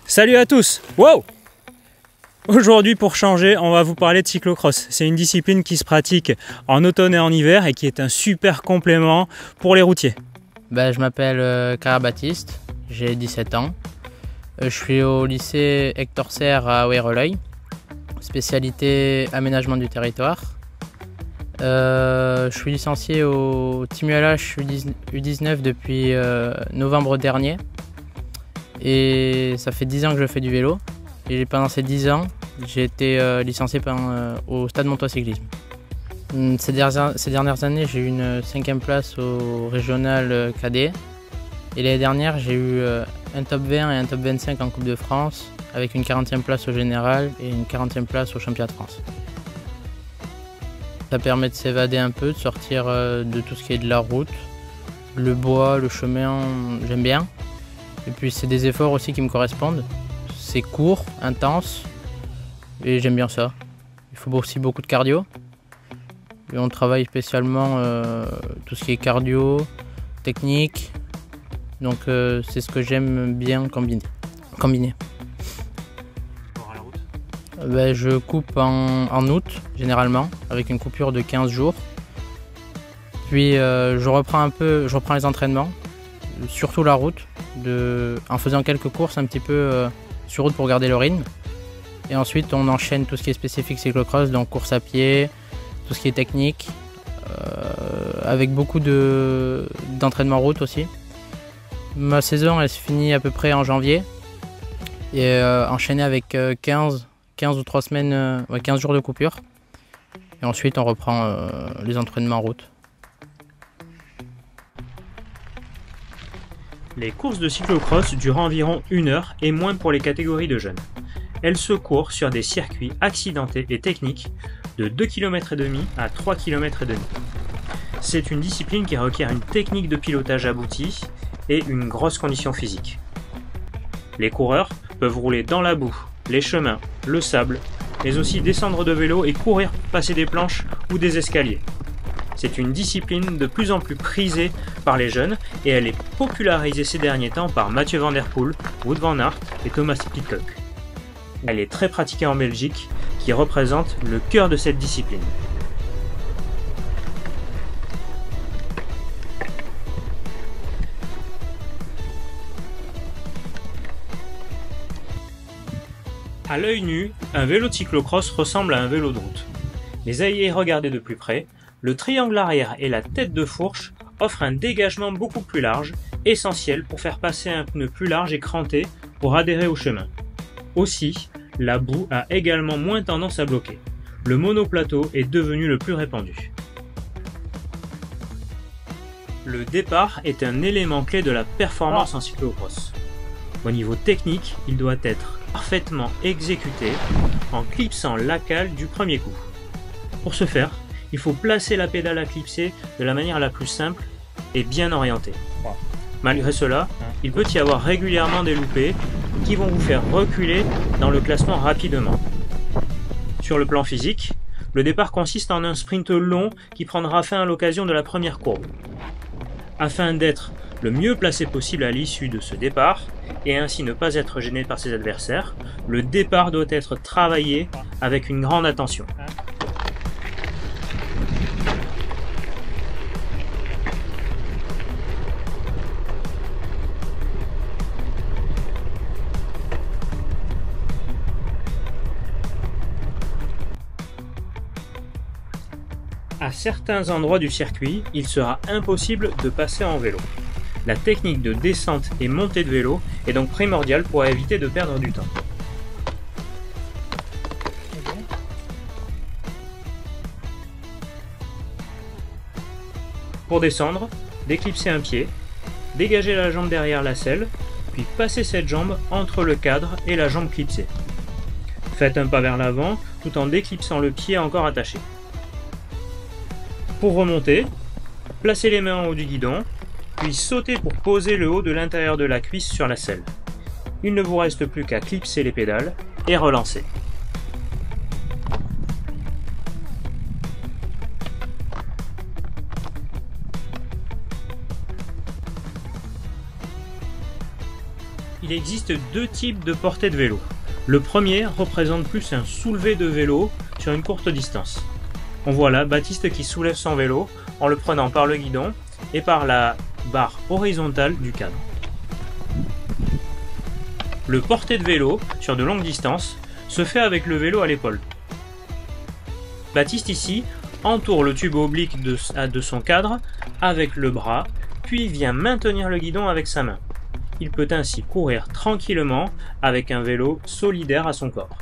Salut à tous. Wow. Aujourd'hui, pour changer, on va vous parler de cyclocross. C'est une discipline qui se pratique en automne et en hiver et qui est un super complément pour les routiers. Je m'appelle Cara Baptiste, j'ai 17 ans. Je suis au lycée Hector Serre à Oueroleuil, spécialité aménagement du territoire. Je suis licencié au Team ULH U19 depuis novembre dernier. Et ça fait 10 ans que je fais du vélo. Et pendant ces 10 ans, j'ai été licencié au Stade Montois Cyclisme. Ces dernières années, j'ai eu une 5e place au régional cadet. Et l'année dernière, j'ai eu un top 20 et un top 25 en Coupe de France, avec une 40e place au général et une 40e place au championnat de France. Ça permet de s'évader un peu, de sortir de tout ce qui est de la route. Le bois, le chemin, j'aime bien. Et puis c'est des efforts aussi qui me correspondent. C'est court, intense, et j'aime bien ça. Il faut aussi beaucoup de cardio. Et on travaille spécialement tout ce qui est cardio, technique. Donc c'est ce que j'aime bien combiner. Je coupe en août, généralement, avec une coupure de 15 jours. Puis je reprends les entraînements, surtout la route, en faisant quelques courses un petit peu sur route pour garder le rythme. Et ensuite on enchaîne tout ce qui est spécifique cyclocross, donc course à pied, tout ce qui est technique, avec beaucoup d'entraînement route aussi. Ma saison elle se finit à peu près en janvier et enchaînée avec 15 ou 3 semaines, 15 jours de coupure. Et ensuite on reprend les entraînements route. Les courses de cyclocross durent environ 1 heure et moins pour les catégories de jeunes. Elles se courent sur des circuits accidentés et techniques de 2,5 km à 3,5 km. C'est une discipline qui requiert une technique de pilotage aboutie et une grosse condition physique. Les coureurs peuvent rouler dans la boue, les chemins, le sable, mais aussi descendre de vélo et courir pour passer des planches ou des escaliers. C'est une discipline de plus en plus prisée par les jeunes et elle est popularisée ces derniers temps par Mathieu Van Der Poel, Wout van Aert et Thomas Pidcock. Elle est très pratiquée en Belgique, qui représente le cœur de cette discipline. À l'œil nu, un vélo de cyclocross ressemble à un vélo de route. Mais à y regarder de plus près, le triangle arrière et la tête de fourche offrent un dégagement beaucoup plus large, essentiel pour faire passer un pneu plus large et cranté pour adhérer au chemin. Aussi, la boue a également moins tendance à bloquer. Le monoplateau est devenu le plus répandu. Le départ est un élément clé de la performance en cyclocross. Au niveau technique, il doit être parfaitement exécuté en clipsant la cale du premier coup. Pour ce faire, il faut placer la pédale à clipser de la manière la plus simple et bien orientée. Malgré cela, il peut y avoir régulièrement des loupés qui vont vous faire reculer dans le classement rapidement. Sur le plan physique, le départ consiste en un sprint long qui prendra fin à l'occasion de la première courbe. Afin d'être le mieux placé possible à l'issue de ce départ, et ainsi ne pas être gêné par ses adversaires, le départ doit être travaillé avec une grande attention. À certains endroits du circuit, il sera impossible de passer en vélo. La technique de descente et montée de vélo est donc primordiale pour éviter de perdre du temps. Pour descendre, déclipser un pied, dégager la jambe derrière la selle, puis passer cette jambe entre le cadre et la jambe clipsée. Faites un pas vers l'avant tout en déclipsant le pied encore attaché. Pour remonter, placez les mains en haut du guidon, puis sautez pour poser le haut de l'intérieur de la cuisse sur la selle. Il ne vous reste plus qu'à clipser les pédales et relancer. Il Il existe deux types de portée de vélo. Le premier représente plus un soulevé de vélo sur une courte distance. On voit là Baptiste qui soulève son vélo en le prenant par le guidon et par la barre horizontale du cadre. Le portée de vélo sur de longues distances se fait avec le vélo à l'épaule. Baptiste ici entoure le tube oblique de son cadre avec le bras, puis vient maintenir le guidon avec sa main. Il peut ainsi courir tranquillement avec un vélo solidaire à son corps.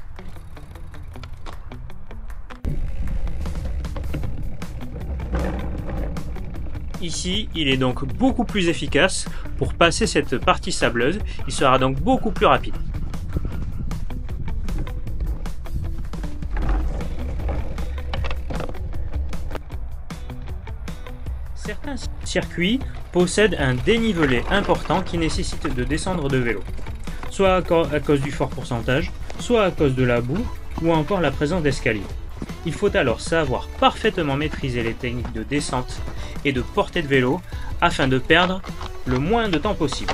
Ici, il est donc beaucoup plus efficace pour passer cette partie sableuse, il sera donc beaucoup plus rapide. Certains circuits possèdent un dénivelé important qui nécessite de descendre de vélo, soit à cause du fort pourcentage, soit à cause de la boue ou encore la présence d'escaliers. Il faut alors savoir parfaitement maîtriser les techniques de descente et de portée de vélo afin de perdre le moins de temps possible.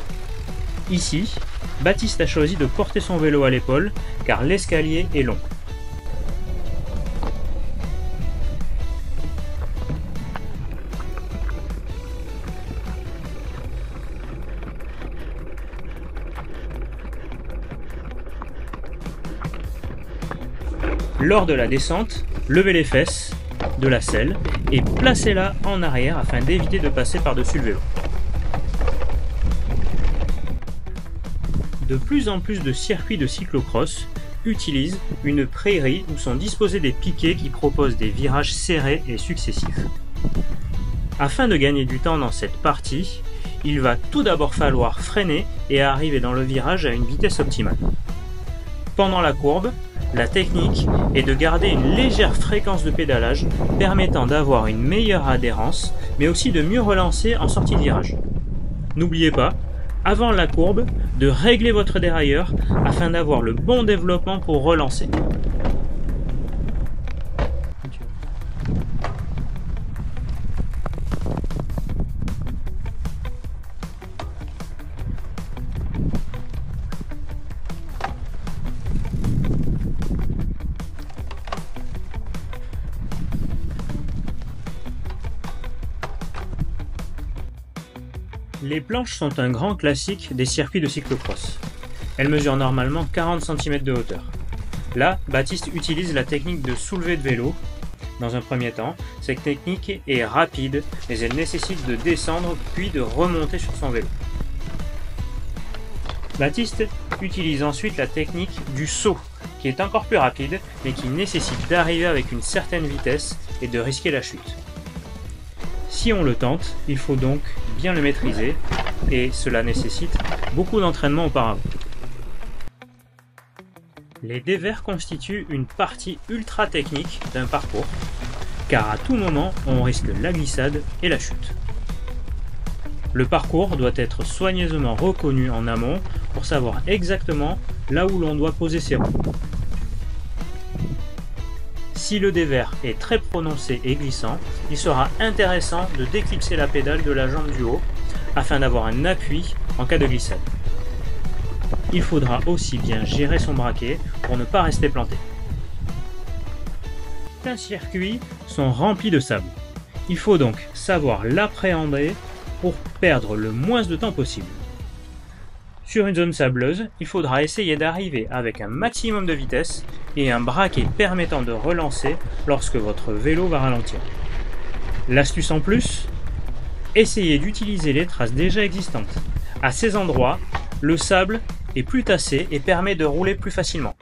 Ici, Baptiste a choisi de porter son vélo à l'épaule car l'escalier est long. Lors de la descente, levez les fesses de la selle et placez-la en arrière afin d'éviter de passer par-dessus le vélo. De plus en plus de circuits de cyclocross utilisent une prairie où sont disposés des piquets qui proposent des virages serrés et successifs. Afin de gagner du temps dans cette partie, il va tout d'abord falloir freiner et arriver dans le virage à une vitesse optimale. Pendant la courbe, la technique est de garder une légère fréquence de pédalage permettant d'avoir une meilleure adhérence, mais aussi de mieux relancer en sortie de virage. N'oubliez pas, avant la courbe, de régler votre dérailleur afin d'avoir le bon développement pour relancer. Les planches sont un grand classique des circuits de cyclocross. Elles mesurent normalement 40 cm de hauteur. Là, Baptiste utilise la technique de soulevé de vélo. Dans un premier temps, cette technique est rapide, mais elle nécessite de descendre puis de remonter sur son vélo. Baptiste utilise ensuite la technique du saut, qui est encore plus rapide, mais qui nécessite d'arriver avec une certaine vitesse et de risquer la chute. Si on le tente, il faut donc bien le maîtriser et cela nécessite beaucoup d'entraînement auparavant. Les dévers constituent une partie ultra technique d'un parcours, car à tout moment on risque la glissade et la chute. Le parcours doit être soigneusement reconnu en amont pour savoir exactement là où l'on doit poser ses roues. Si le dévers est très prononcé et glissant, il sera intéressant de déclipser la pédale de la jambe du haut afin d'avoir un appui en cas de glissade. Il faudra aussi bien gérer son braquet pour ne pas rester planté. Certains circuits sont remplis de sable. Il faut donc savoir l'appréhender pour perdre le moins de temps possible. Sur une zone sableuse, il faudra essayer d'arriver avec un maximum de vitesse et un braquet permettant de relancer lorsque votre vélo va ralentir. L'astuce en plus, essayez d'utiliser les traces déjà existantes. À ces endroits, le sable est plus tassé et permet de rouler plus facilement.